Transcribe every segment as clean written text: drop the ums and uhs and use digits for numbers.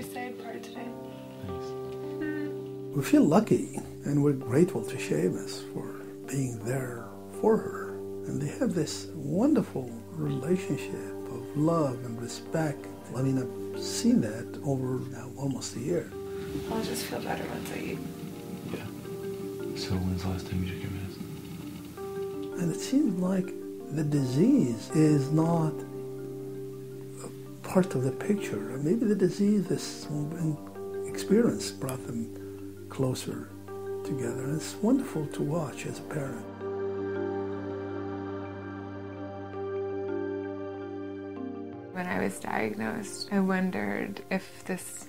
say prior to today? Thanks. We feel lucky, and we're grateful to Seamus for being there for her. And they have this wonderful relationship of love and respect. I mean, I've seen that over now almost a year. I'll just feel better once I eat. Yeah. So when's the last time you took your medicine? And it seems like the disease is not a part of the picture. Maybe the disease, this experience brought them closer together. And it's wonderful to watch as a parent. When I was diagnosed, I wondered if this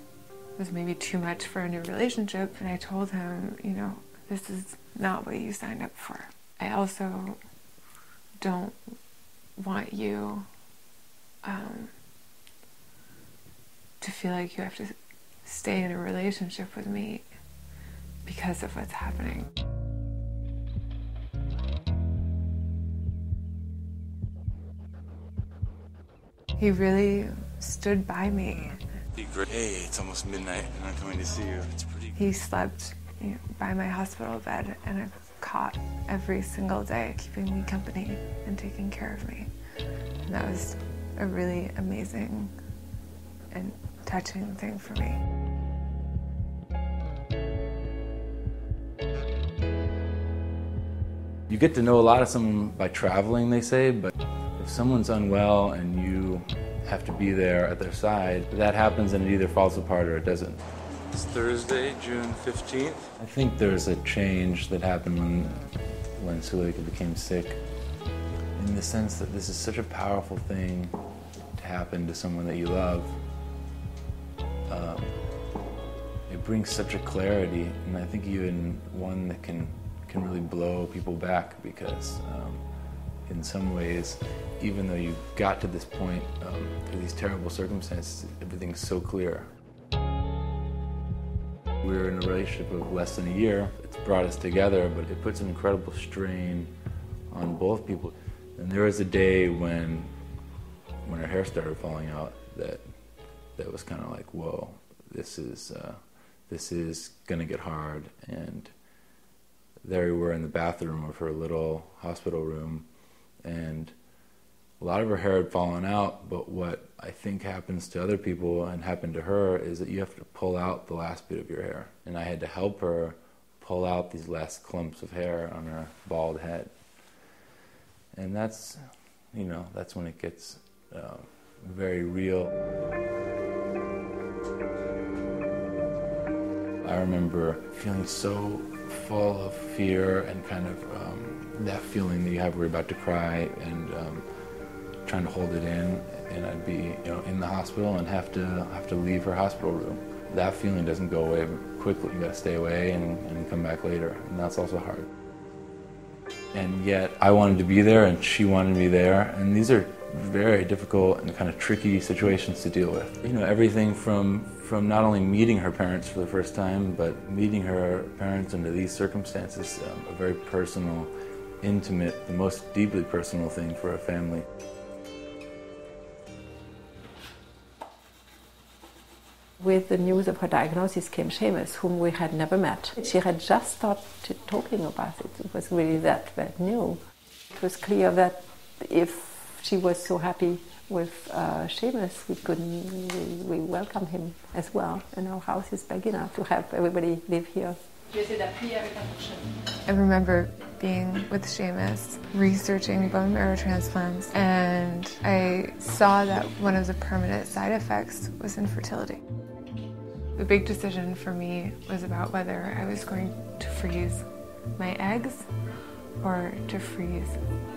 was maybe too much for a new relationship, and I told him, you know, this is not what you signed up for. I also don't want you to feel like you have to stay in a relationship with me because of what's happening. He really stood by me. Hey, it's almost midnight and I'm coming to see you. It's pretty. He slept by my hospital bed in a cot every single day, keeping me company and taking care of me. And that was a really amazing and touching thing for me. You get to know a lot of someone by traveling, they say, but if someone's unwell and you have to be there at their side, that happens and it either falls apart or it doesn't. It's Thursday, June 15th. I think there's a change that happened when Suleika became sick, in the sense that this is such a powerful thing to happen to someone that you love. It brings such a clarity, and I think even one that can really blow people back, because in some ways, even though you got to this point for these terrible circumstances, everything's so clear. We're in a relationship of less than a year. It's brought us together, but it puts an incredible strain on both people. And there was a day when her hair started falling out that was kind of like, whoa, this is gonna get hard. And there we were in the bathroom of her little hospital room, and a lot of her hair had fallen out, but what I think happens to other people and happened to her is that you have to pull out the last bit of your hair. And I had to help her pull out these last clumps of hair on her bald head. And that's, that's when it gets very real. I remember feeling so full of fear and kind of that feeling that you have where you're about to cry, and trying to hold it in, and I'd be in the hospital and have to leave her hospital room. That feeling doesn't go away quickly. You gotta stay away and come back later, and that's also hard. And yet I wanted to be there and she wanted to be there, and these are very difficult and kind of tricky situations to deal with. Everything from not only meeting her parents for the first time, but meeting her parents under these circumstances, a very personal, intimate, the most deeply personal thing for a family. With the news of her diagnosis came Seamus, whom we had never met. She had just started talking about it. It was really that new. It was clear that if she was so happy with Seamus, we welcome him as well. And our house is big enough to have everybody live here. I remember being with Seamus, researching bone marrow transplants, and I saw that one of the permanent side effects was infertility. The big decision for me was about whether I was going to freeze my eggs or to freeze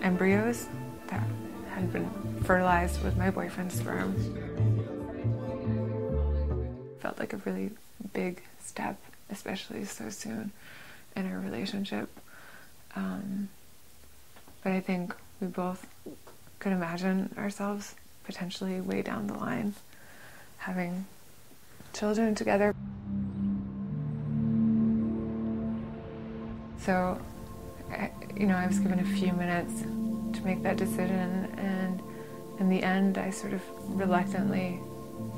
embryos that had been fertilized with my boyfriend's sperm. Felt like a really big step, especially so soon in our relationship. But I think we both could imagine ourselves potentially way down the line having children together. So, I was given a few minutes to make that decision, and in the end I sort of reluctantly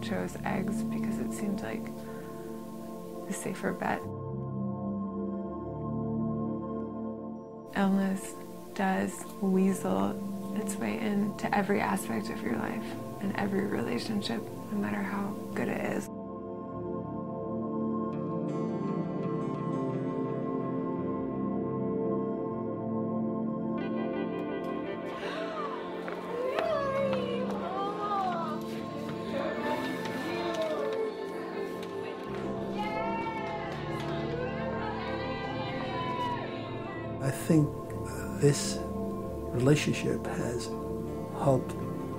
chose eggs because it seemed like the safer bet. Illness does weasel its way into every aspect of your life and every relationship, no matter how good it is. I think this relationship has helped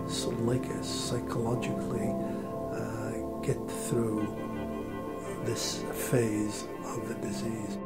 Suleika psychologically get through this phase of the disease.